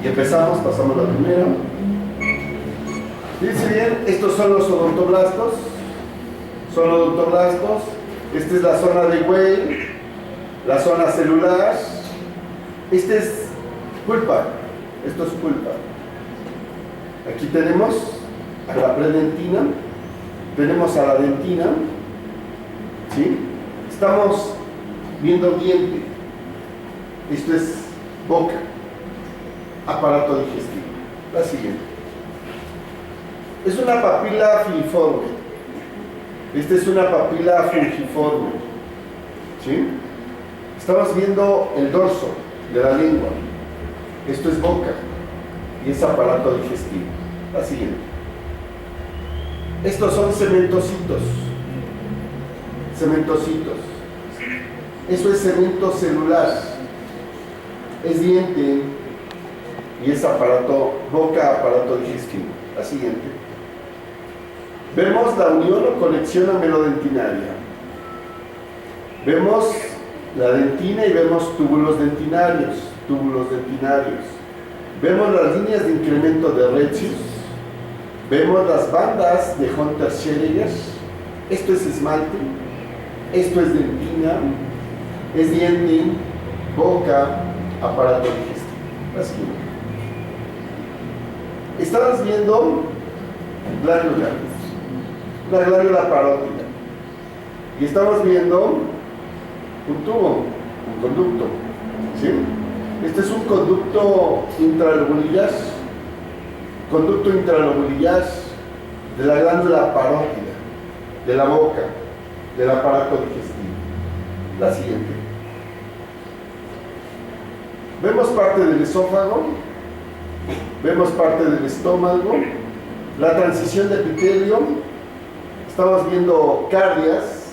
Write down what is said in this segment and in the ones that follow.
Y empezamos, pasamos la primera. Fíjense bien, estos son los odontoblastos. Son odontoblastos. Esta es la zona de Weil, la zona celular. Este es pulpa. Esto es pulpa. Aquí tenemos a la predentina, tenemos a la dentina, ¿sí? Estamos viendo diente. Esto es boca, aparato digestivo. La siguiente. Es una papila filiforme. Esta es una papila fungiforme, ¿sí? Estamos viendo el dorso de la lengua. Esto es boca y es aparato digestivo. La siguiente. Estos son cementocitos. Cementocitos. Eso es cemento celular. Es diente y es aparato, boca, aparato digestivo. La siguiente. Vemos la unión o conexión amelodentinaria. Vemos la dentina y vemos túbulos dentinarios. Túbulos dentinarios. Vemos las líneas de incremento de Retzius. Vemos las bandas de Hunter-Schrödinger. Esto es esmalte. Esto es dentina. Es diente, boca, aparato digestivo. La siguiente. Estamos viendo glándulas. La glándula parótida. Y estamos viendo un tubo, un conducto. ¿Sí? Este es un conducto intralobulillar. Conducto intralobulillar de la glándula parótida, de la boca, del aparato digestivo. La siguiente. Vemos parte del esófago, vemos parte del estómago, la transición de epitelio, estamos viendo cardias,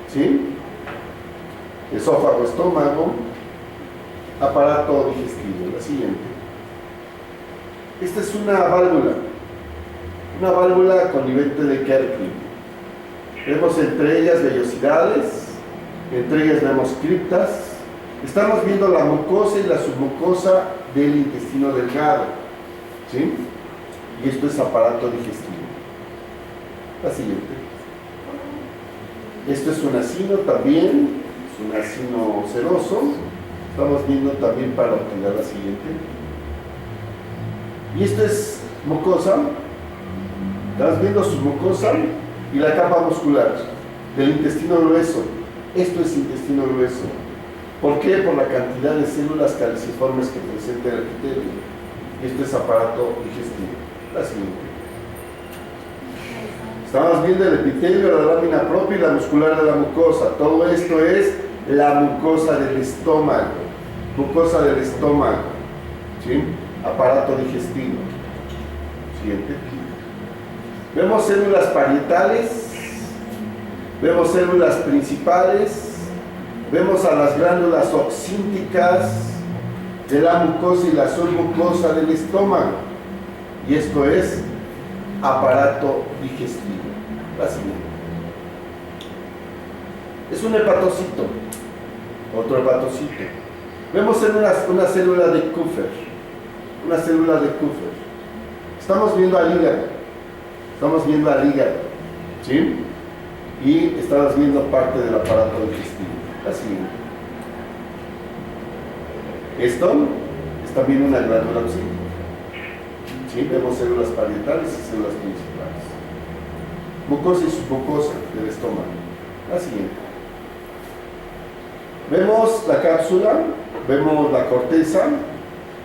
¿sí? Esófago, estómago, aparato digestivo. La siguiente. Esta es una válvula conivente de Kerkling. Vemos entre ellas vellosidades, entre ellas vemos criptas. Estamos viendo la mucosa y la submucosa del intestino delgado, ¿sí? Y esto es aparato digestivo. La siguiente. Esto es un acino también, es un acino seroso. Estamos viendo también parótida. La siguiente. Y esto es mucosa. Estamos viendo su mucosa y la capa muscular del intestino grueso. Esto es intestino grueso. ¿Por qué? Por la cantidad de células caliciformes que presenta el epitelio. Y esto es aparato digestivo. La siguiente. Estamos viendo el epitelio, la lámina propia y la muscular de la mucosa. Todo esto es la mucosa del estómago. Mucosa del estómago. ¿Sí? Aparato digestivo. Siguiente. Vemos células parietales. Vemos células principales. Vemos a las glándulas oxínticas de la mucosa y la submucosa del estómago. Y esto es aparato digestivo. La siguiente. Es un hepatocito. Otro hepatocito. Vemos una célula de Kupffer. Una célula de Kupffer. Estamos viendo al hígado. Estamos viendo al hígado. ¿Sí? Y estamos viendo parte del aparato digestivo. La siguiente. Esto es también una glándula oxíntica. ¿Sí? Vemos células parietales y células principales. Mucosa y submucosa del estómago. La siguiente. Vemos la cápsula, vemos la corteza,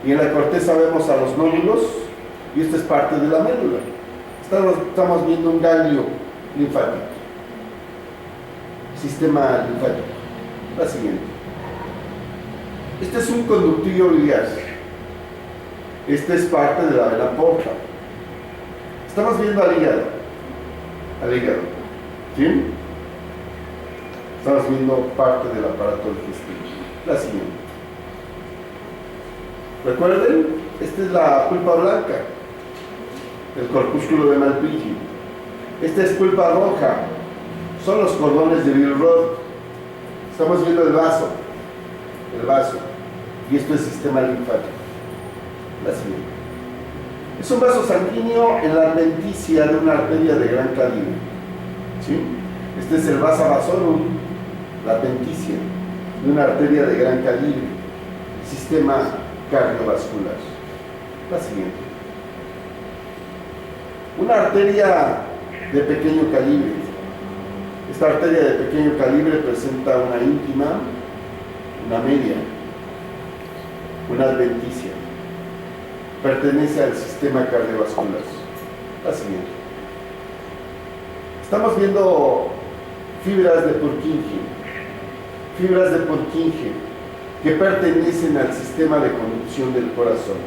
y en la corteza vemos a los nódulos, y esta es parte de la médula. Estamos viendo un ganglio linfático. Sistema linfático. La siguiente. Este es un conductillo biliar. Esta es parte de la vena porta. Estamos viendo al hígado. Al hígado. ¿Sí? Estamos viendo parte del aparato digestivo. La siguiente. Recuerden, esta es la pulpa blanca. El corpúsculo de Malpighi. Esta es pulpa roja. Son los cordones de Billroth. Estamos viendo el vaso. El vaso. y esto es sistema linfático. La siguiente. Es un vaso sanguíneo en la adventicia de una arteria de gran calibre. ¿Sí? Este es el vasa vasorum, la adventicia de una arteria de gran calibre, sistema cardiovascular. La siguiente. Una arteria de pequeño calibre. Esta arteria de pequeño calibre presenta una íntima, una media, una adventicia. Pertenece al sistema cardiovascular. La siguiente. Estamos viendo fibras de Purkinje. Fibras de Purkinje que pertenecen al sistema de conducción del corazón.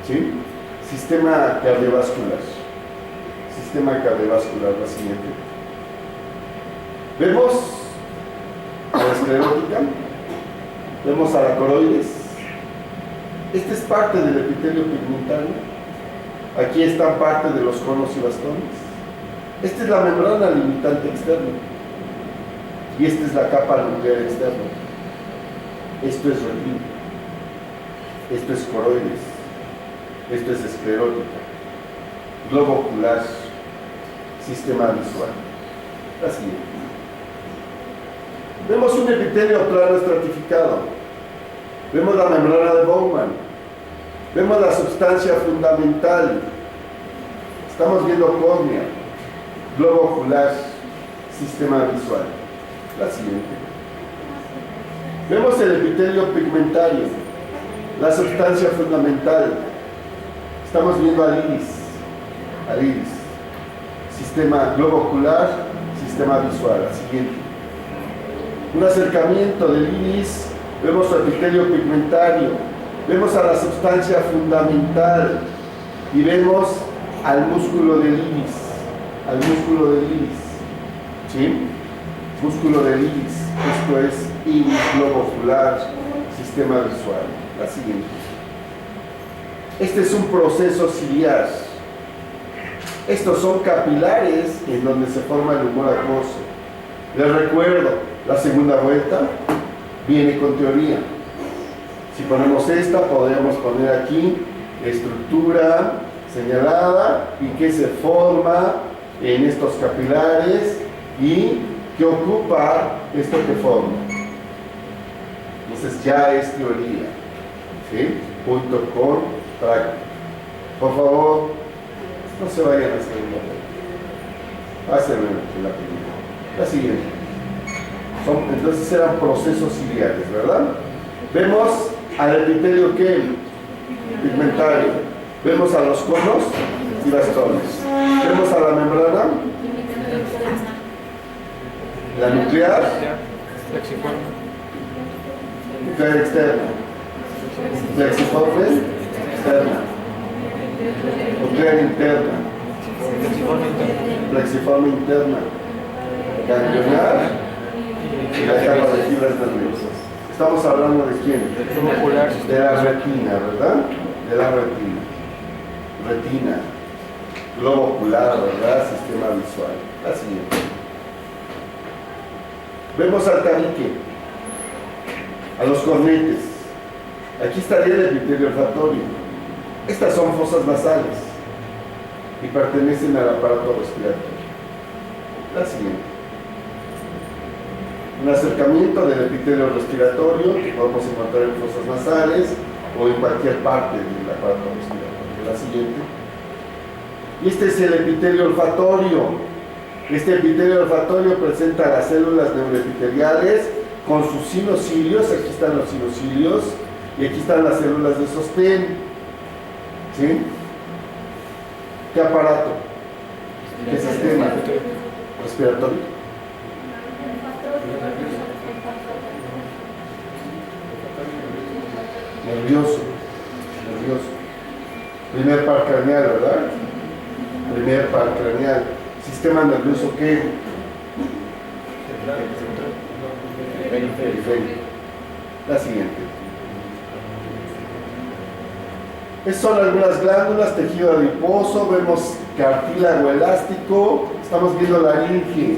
¿Sí? Sistema cardiovascular. Sistema cardiovascular, la siguiente. Vemos a la esclerótica, vemos a la coroides. Esta es parte del epitelio pigmentario. Aquí están parte de los conos y bastones. Esta es la membrana limitante externa. Y esta es la capa nuclear externa. Esto es retina. Esto es coroides. Esto es esclerótica. Globo ocular. Sistema visual. La siguiente. Vemos un epitelio plano estratificado. Vemos la membrana de Bowman. Vemos la sustancia fundamental. Estamos viendo córnea, globo ocular, sistema visual. La siguiente. Vemos el epitelio pigmentario, la sustancia fundamental. Estamos viendo al iris, sistema globo ocular, sistema visual. La siguiente. Un acercamiento del iris. Vemos su epitelio pigmentario, vemos a la sustancia fundamental y vemos al músculo del iris, ¿sí? Músculo del iris, esto es iris, globo ocular, sistema visual. La siguiente. Este es un proceso ciliar. Estos son capilares en donde se forma el humor acuoso. Les recuerdo, la segunda vuelta viene con teoría. Si ponemos esta, podríamos poner aquí estructura señalada y qué se forma en estos capilares y qué ocupa esto que forma. Entonces ya es teoría. ¿Sí? Punto con práctica. Por favor, no se vayan a hacer una. Hácenlo en la película. La siguiente. Entonces eran procesos ciliares, ¿verdad? Vemos al epitelio pigmentario, vemos a los conos y bastones, vemos a la membrana, la nuclear externa, plexiforme externa, nuclear interna, plexiforme interna, ganglionar y la capa de fibras nerviosas. Estamos hablando de quién? De la retina, ¿verdad? De la retina. Retina, globo ocular, ¿verdad? Sistema visual. La siguiente. Vemos al tabique, a los cornetes. Aquí estaría el epitelio olfatorio. Estas son fosas nasales y pertenecen al aparato respiratorio. La siguiente. Un acercamiento del epitelio respiratorio que podemos encontrar en fosas nasales o en cualquier parte del aparato respiratorio. La siguiente. Y este es el epitelio olfatorio. Este epitelio olfatorio presenta las células neuroepiteliales con sus sinocilios. Aquí están los sinocilios y aquí están las células de sostén. ¿Sí? ¿Qué aparato? ¿Qué sistema? Respiratorio. Nervioso. Primer par craneal, ¿verdad? Primer par craneal. Sistema nervioso, ¿qué? Periférico. La siguiente. Estas son algunas glándulas, tejido adiposo, vemos cartílago elástico, estamos viendo laringe.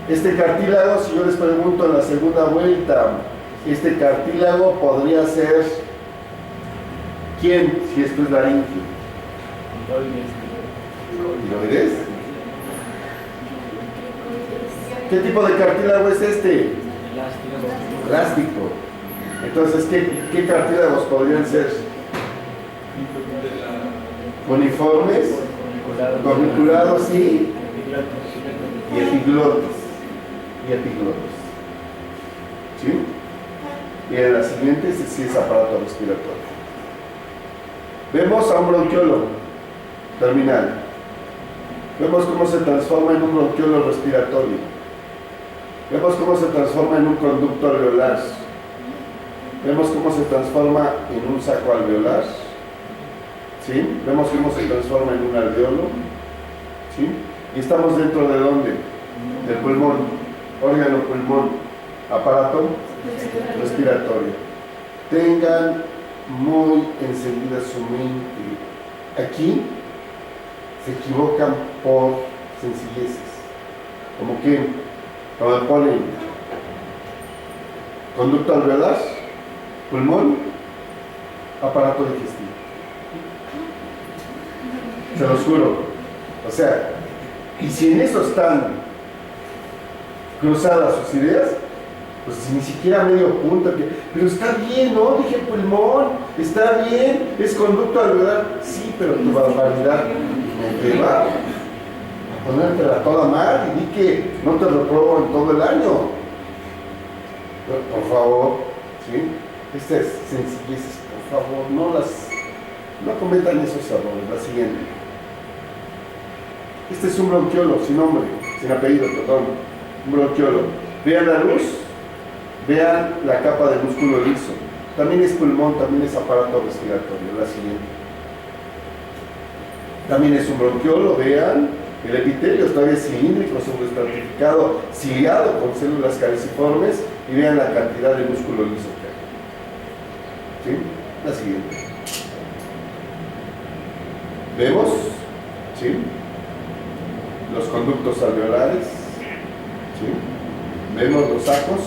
Este cartílago, si yo les pregunto en la segunda vuelta, Este cartílago podría ser ¿quién? Si esto es laringe. ¿Tiroides? ¿Qué tipo de cartílago es este? Elástico. Entonces, ¿qué cartílagos podrían ser? Uniformes, corniculados y epiglotis. ¿Sí? Y en la siguiente, ese sí es aparato respiratorio. Vemos a un bronquiolo terminal. Vemos cómo se transforma en un bronquiolo respiratorio. Vemos cómo se transforma en un conducto alveolar. Vemos cómo se transforma en un saco alveolar. ¿Sí? Vemos cómo se transforma en un alveolo. ¿Sí? Y estamos dentro de ¿dónde? Del pulmón, órgano pulmón, aparato respiratorio. Tengan muy encendida su mente. Aquí se equivocan por sencilleces. Como que, cuando ponen conducto alveolar, pulmón, aparato digestivo. Se los juro. O sea, y si en eso están cruzadas sus ideas, pues ni siquiera medio punto, pero está bien, ¿no? Dije pulmón, está bien, es conducto alveolar, sí, pero tu barbaridad me lleva a ponértela toda mal y di que no te reprobo en todo el año. Por favor, ¿sí? Estas sencilleces, por favor, no cometan esos errores. La siguiente. Este es un bronquiolo, sin nombre, sin apellido, perdón. Un bronquiolo. Vean la luz, vean la capa de músculo liso. También es pulmón, también es aparato respiratorio. La siguiente. También es un bronquiolo, vean. El epitelio es todavía cilíndrico, subestratificado, ciliado con células caliciformes y vean la cantidad de músculo liso que hay. ¿Sí? La siguiente. ¿Vemos? ¿Sí? Los conductos alveolares. ¿Sí? Vemos los sacos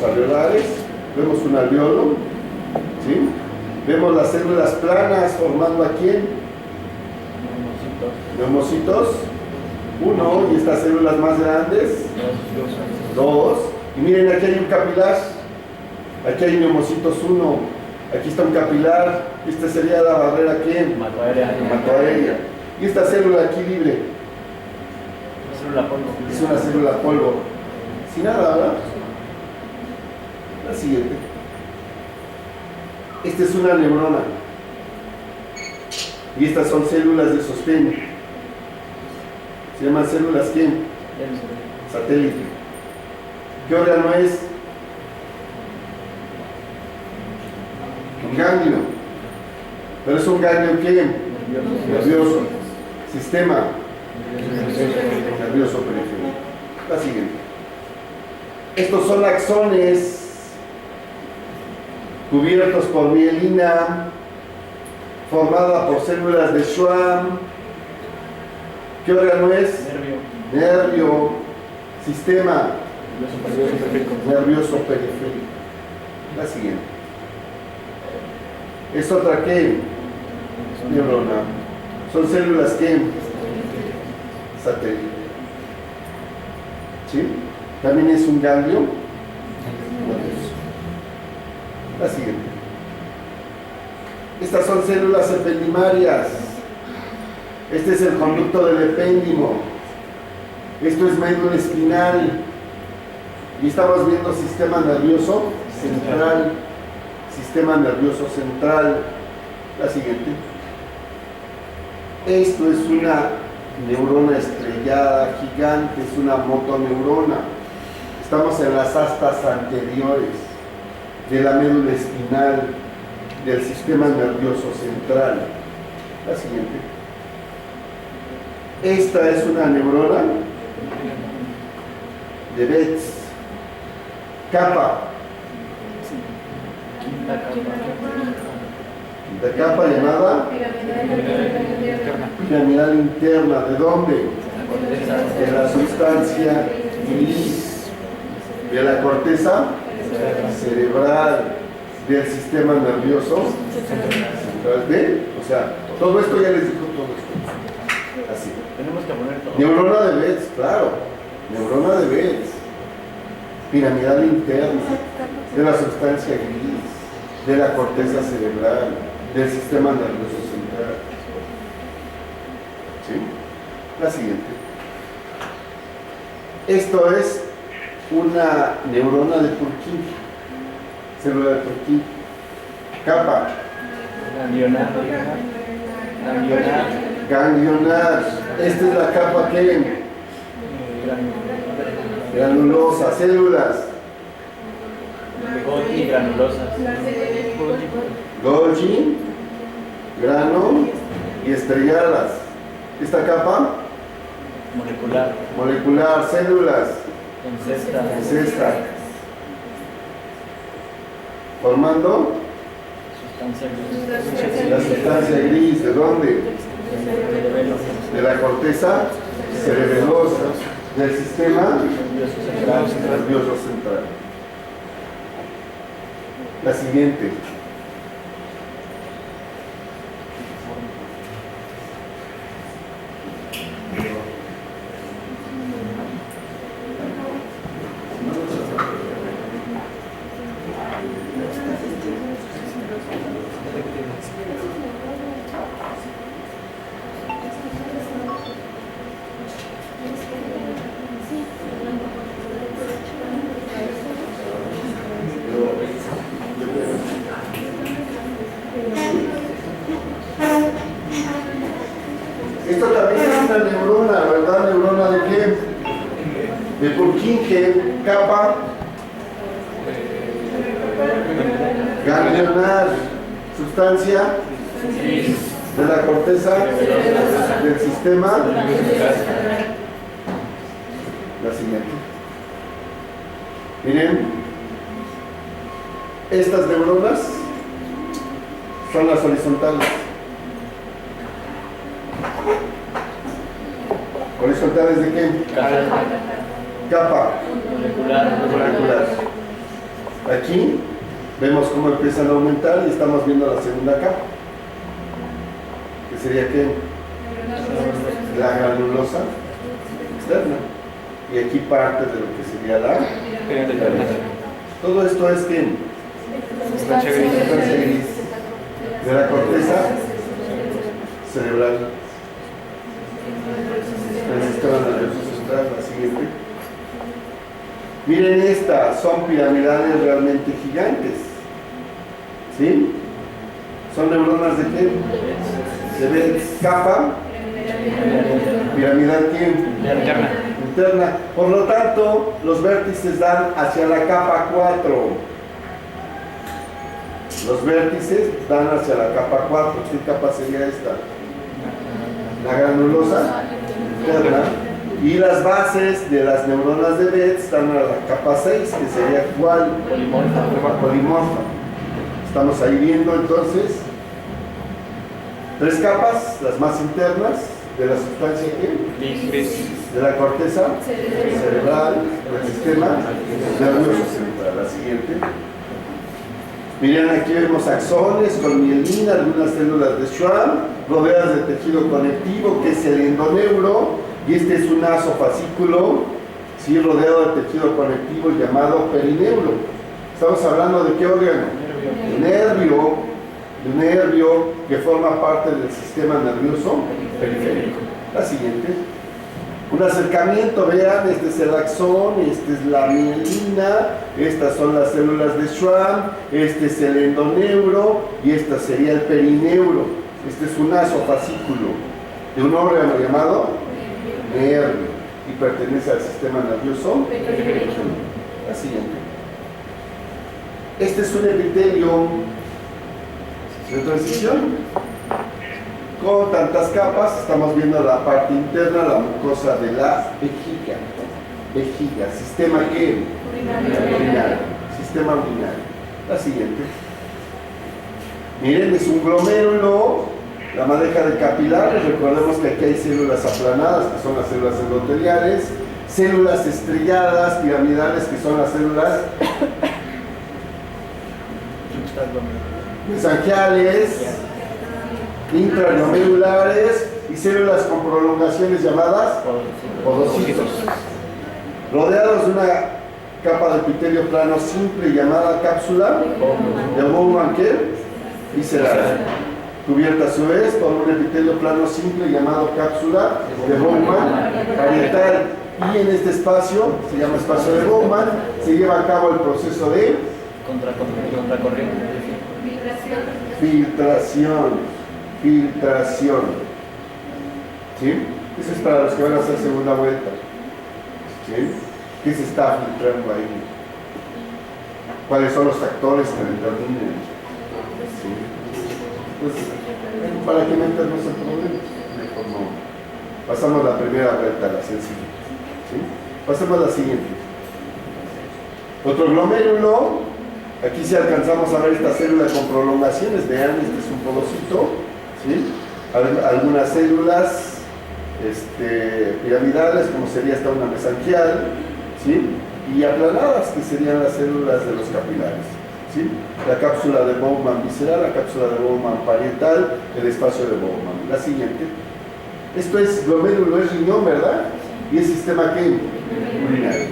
alveolares. Vemos un alveolo. ¿Sí? Vemos las células planas formando a quién? Neumocitos, 1, y estas células más grandes, 2, y miren, aquí hay un capilar, aquí hay neumocitos 1, aquí está un capilar, esta sería la barrera ¿quién? Hematoaérea. Y esta célula aquí libre, es una célula polvo, sin nada, ¿verdad? La siguiente. Esta es una neurona. Y estas son células de sostén. Se llaman células ¿quién? Satélite. ¿Qué órgano es? Un ganglio. Pero es un ganglio ¿quién? Nervioso. Sistema nervioso periférico. La siguiente. Estos son axones cubiertos por mielina, formada por células de Schwann. ¿Qué órgano es? Nervio. Sistema nervioso periférico. La siguiente. ¿Es otra qué? Neurona. Son células ¿qué? Satélite. ¿Sí? También es un ganglio. La siguiente. Estas son células ependimarias. Este es el conducto del epéndimo. Esto es médula espinal. Y estamos viendo sistema nervioso central. Sistema nervioso central. La siguiente. Esto es una neurona estrellada gigante, es una motoneurona. Estamos en las astas anteriores de la médula espinal del sistema nervioso central. La siguiente. Esta es una neurona de Betz. Capa. Quinta capa llamada piramidal interna. ¿De dónde? De la sustancia gris. De la corteza cerebral del sistema nervioso central. ¿Ven? O sea, todo esto ya les dijo todo esto. Así. Tenemos que poner todo. Neurona de Betz, claro. Neurona de Betz. Piramidal interna. De la sustancia gris. De la corteza cerebral. Del sistema nervioso central. ¿Sí? La siguiente. Esto es una neurona de Purkinje. Célula de Purkinje. Capa. Ganglionar. Esta es la capa que granulosa. Células. Golgi, granulosas. Golgi, grano y estrelladas. Esta capa molecular, células En cesta, formando la sustancia gris. ¿De dónde? De la corteza cerebelosa del sistema nervioso central. La siguiente. Esto también es una neurona, ¿verdad? ¿Neurona de qué? De Purkinje, capa ganglionar, sustancia de la corteza del sistema. La siguiente. Miren, estas neuronas son las horizontales. ¿Horizontales de qué? Capa molecular. Aquí vemos cómo empiezan a aumentar y estamos viendo la segunda capa, que sería ¿qué? La granulosa externa. Y aquí parte de lo que sería la. Todo esto es que sustancia gris de la corteza cerebral. El sistema nervioso central. La siguiente. Miren estas, son piramidales realmente gigantes. ¿Sí? ¿Son neuronas de qué? Se ve capa piramidal interna. Por lo tanto, los vértices dan hacia la capa 4. Los vértices dan hacia la capa 4. ¿Qué capa sería esta? La granulosa interna. Y las bases de las neuronas de Betz dan a la capa 6, que sería ¿cuál? Polimorfa. Estamos ahí viendo entonces 3 capas, las más internas de la sustancia de la corteza cerebral del sistema nervioso central. La siguiente. Miren, aquí vemos axones con mielina, algunas células de Schwann, rodeadas de tejido conectivo, que es el endoneuro, y este es un fascículo, ¿sí? Rodeado de tejido conectivo llamado perineuro. Estamos hablando de qué órgano? De un nervio que forma parte del sistema nervioso periférico. La siguiente. Un acercamiento, vean, este es el axón, este es la mielina, estas son las células de Schwann, este es el endoneuro y este sería el perineuro. Este es un fascículo de un órgano llamado nervio y pertenece al sistema nervioso periférico. La siguiente. Este es un epitelio de transición con tantas capas. Estamos viendo la parte interna, la mucosa de la vejiga, sistema ¿qué? Urinario. Sistema urinario. La siguiente. Miren, es un glomérulo, la madeja de capilares. Recordemos que aquí hay células aplanadas, que son las células endoteliales, células estrelladas, piramidales, que son las células mesangiales, intraglomerulares y células con prolongaciones llamadas podocitos, rodeados de una capa de epitelio plano simple llamada cápsula de Bowman visceral, cubierta a su vez por un epitelio plano simple llamado cápsula de Bowman parietal, y en este espacio, se llama espacio de Bowman, se lleva a cabo el proceso de filtración. ¿Sí? Eso es para los que van a hacer segunda vuelta. ¿Sí? ¿Qué se está filtrando ahí? ¿Cuáles son los factores que determinen? ¿Sí? Pues, ¿para qué meternos en problemas? Mejor no. Pasamos la primera vuelta, la sencilla. ¿Sí? Pasemos a la siguiente. Otro glomérulo. Aquí si alcanzamos a ver esta célula con prolongaciones, vean, este es un podocito. ¿Sí? Algunas células piramidales, como sería esta una mesangial, ¿sí? Y aplanadas, que serían las células de los capilares, ¿sí? La cápsula de Bowman visceral, la cápsula de Bowman parietal, el espacio de Bowman. La siguiente. Esto es glomérulo, es riñón, ¿verdad? Y el sistema ¿qué? Urinario.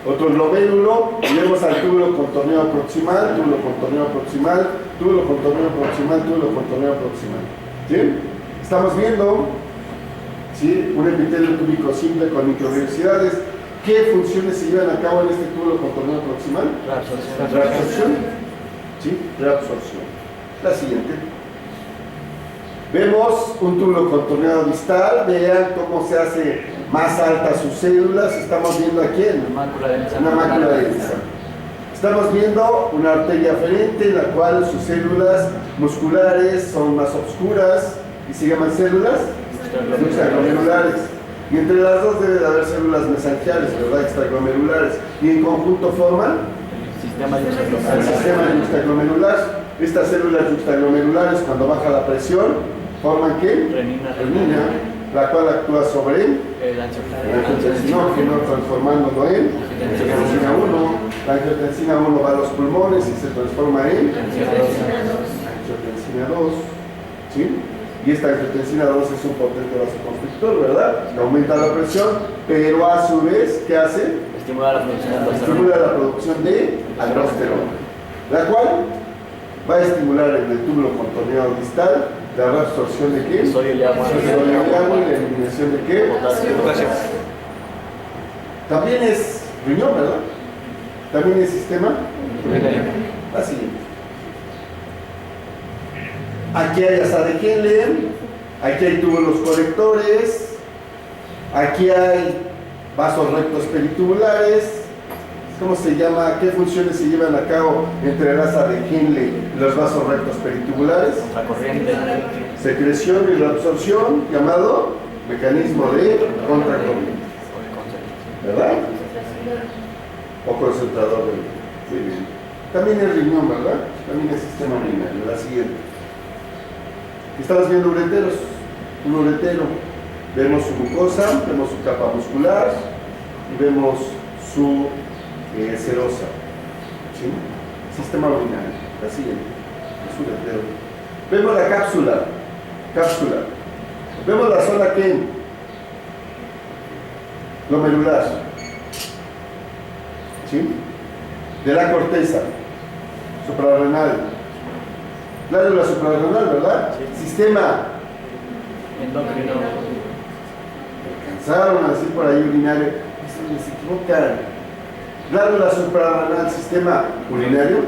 Otro glomérulo, vemos al túbulo contorneo proximal, túbulo contorneo proximal, túbulo contorneo proximal, túbulo contorneo proximal. ¿Sí? Estamos viendo, ¿sí?, un epitelio túbico simple con microvenosidades. ¿Qué funciones se llevan a cabo en este túbulo contorneo proximal? Reabsorción. ¿Sí? Reabsorción. La siguiente. Vemos un túbulo contorneado distal. Vean cómo se hace más alta sus células. Estamos viendo aquí una mácula densa. Estamos viendo una arteria aferente en la cual sus células musculares son más oscuras y se llaman células extraglomerulares. Y entre las dos debe de haber células mesangiales, ¿verdad? Extraglomerulares. Y en conjunto forman el sistema yuxtaglomerular. Estas células yuxtaglomerulares, cuando baja la presión, forman ¿qué? Renina, la cual actúa sobre el angiotensinógeno, transformándolo en angiotensina 1. La angiotensina 1 va a los pulmones y se transforma en angiotensina 2. ¿Sí? Y esta angiotensina 2 es un potente vasoconstrictor, ¿verdad? Que aumenta la presión, pero a su vez, ¿qué hace? Estimula la producción de aldosterona, la cual va a estimular en el túbulo contorneado distal la reabsorción de ¿qué? Sodio y agua y la eliminación de ¿qué? Potasio. También es riñón, ¿verdad? También es sistema urinario. Así. Aquí hay asa de Henle, aquí hay túbulos colectores, aquí hay vasos rectos peritubulares. ¿Cómo se llama? ¿Qué funciones se llevan a cabo entre el asa de Henle y los vasos rectos peritubulares? Contracorriente. Secreción y reabsorción, llamado mecanismo de contracorriente. ¿Verdad? O concentrador de bien. También es riñón, ¿verdad? También es sistema urinario. La siguiente. Estamos viendo ureteros. Un uretero. Vemos su mucosa, vemos su capa muscular y vemos su serosa. ¿Sí? Sistema urinario. La siguiente. Es uretero. Vemos la cápsula. Vemos la zona ¿qué? Glomerular. ¿Sí? De la corteza suprarrenal. Glándula suprarrenal, ¿verdad? Sí. Sistema endocrino. Alcanzaron a decir por ahí urinario. Se equivocan. Glándula suprarrenal, sistema urinario.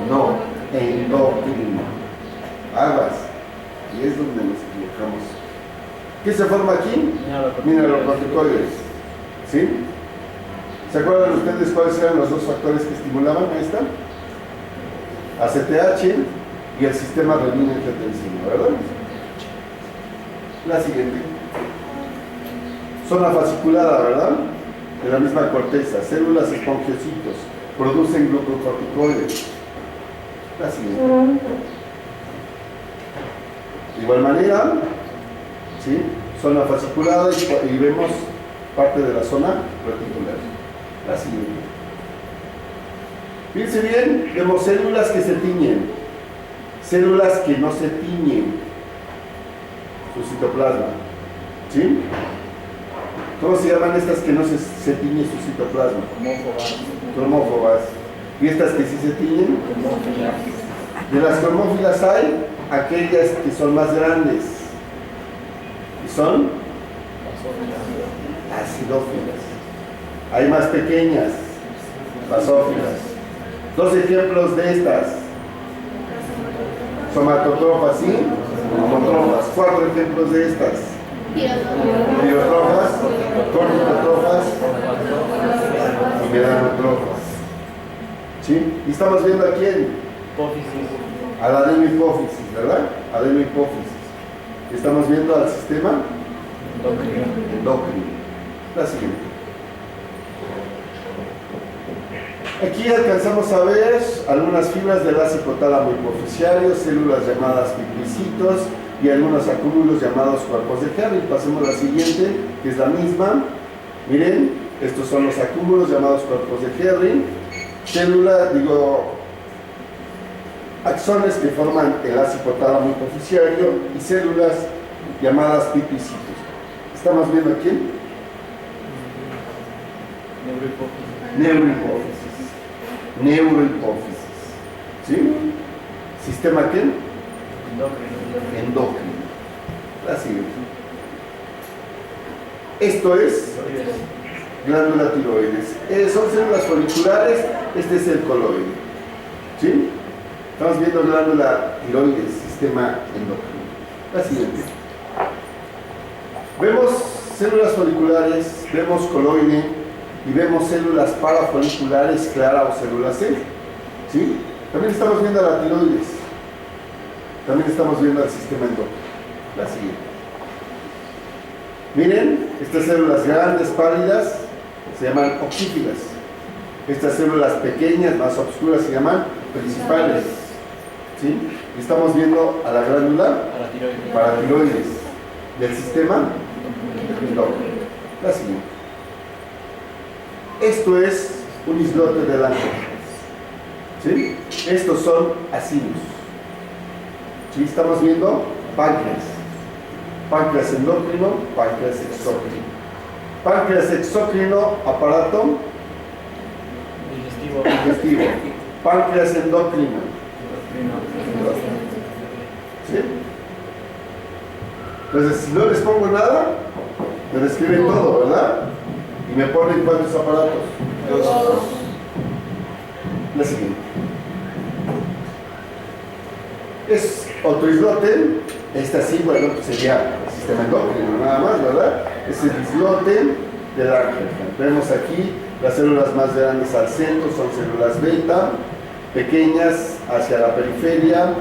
No. Endocrino. Aguas. Y es donde nos equivocamos. ¿Qué se forma aquí? Mineralocorticoides. ¿Sí? ¿Se acuerdan ustedes cuáles eran los dos factores que estimulaban a esta? ACTH y el sistema renina-angiotensina, ¿verdad? La siguiente. Zona fasciculada, ¿verdad? De la misma corteza. Células espongiocitos. Producen glucocorticoides. La siguiente. De igual manera, ¿sí? Zona fasciculada y vemos parte de la zona reticular. La siguiente. Fíjense bien, vemos células que se tiñen, células que no se tiñen, su citoplasma. ¿Sí? ¿Cómo se llaman estas que no se tiñe su citoplasma? Cromófobas. ¿Y estas que sí se tiñen? De las cromófilas hay aquellas que son más grandes y son acidófilas. Hay más pequeñas, basófilas. Dos ejemplos de estas: somatotrofas y homotrofas. Cuatro ejemplos de estas: pirotrofas, corticotrofas y melanotrofas. ¿Sí? Y estamos viendo a quién. A la adenohipófisis, ¿verdad? Adenohipófisis. Estamos viendo al sistema endocrino. La siguiente. Aquí alcanzamos a ver algunas fibras del ácido hipotálamo hipofisiario, células llamadas pipicitos y algunos acúmulos llamados cuerpos de Henry. Pasemos a la siguiente, que es la misma. Miren, estos son los acúmulos llamados cuerpos de Henry. Célula, axones que forman el ácido hipotálamo hipofisiario y células llamadas pipicitos. ¿Estamos viendo aquí? Neurohipófisis. Neurohipófisis. ¿Sí? ¿Sistema qué? Endocrino. La siguiente. Esto es glándula tiroides. Son células foliculares. Este es el coloide. ¿Sí? Estamos viendo glándula tiroides, sistema endocrino. La siguiente. Vemos células foliculares, vemos coloide y vemos células parafoliculares, clara o célula C. ¿Sí? También estamos viendo la tiroides. También estamos viendo el sistema endocrino. La siguiente. Miren, estas células grandes, pálidas, se llaman oxífilas. Estas células pequeñas, más oscuras, se llaman principales. ¿Sí? Y estamos viendo a la glándula paratiroides del sistema endocrino. La siguiente. Esto es un islote del ángel. ¿Sí? Estos son acinos. ¿Sí? Estamos viendo páncreas. Páncreas endocrino, páncreas exócrino. Páncreas exócrino, aparato digestivo. Páncreas endocrino. ¿Sí? Entonces, si no les pongo nada, me describen todo, ¿verdad? Y me ponen cuántos aparatos. 2. La siguiente. Es otro islote. Esta sí, bueno, pues sería el sistema endocrino, nada más, ¿verdad? Es el islote del ángel. Vemos aquí las células más grandes al centro, son células beta, pequeñas hacia la periferia,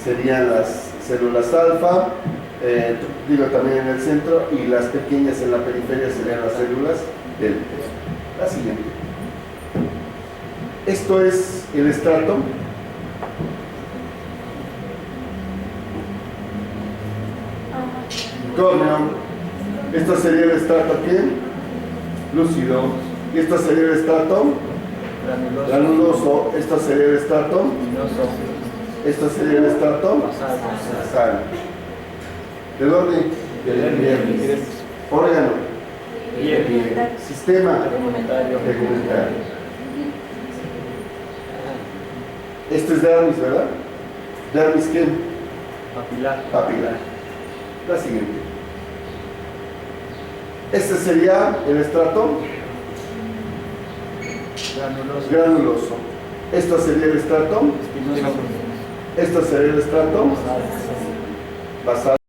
serían las células alfa, también en el centro, y las pequeñas en la periferia serían las células delta. La siguiente. Esto es el estrato. Córneo. Esto sería el estrato aquí, lúcido. Y esto sería el estrato granuloso. Esto sería el estrato. Esto sería el estrato basal. ¿De dónde? Del epidermis. Órgano. Sistema tegumentario. Esto es dermis, ¿verdad? ¿Dermis qué? Papilar. La siguiente. Este sería el estrato granuloso. Esto sería el estrato espinoso. Esto sería el estrato basal.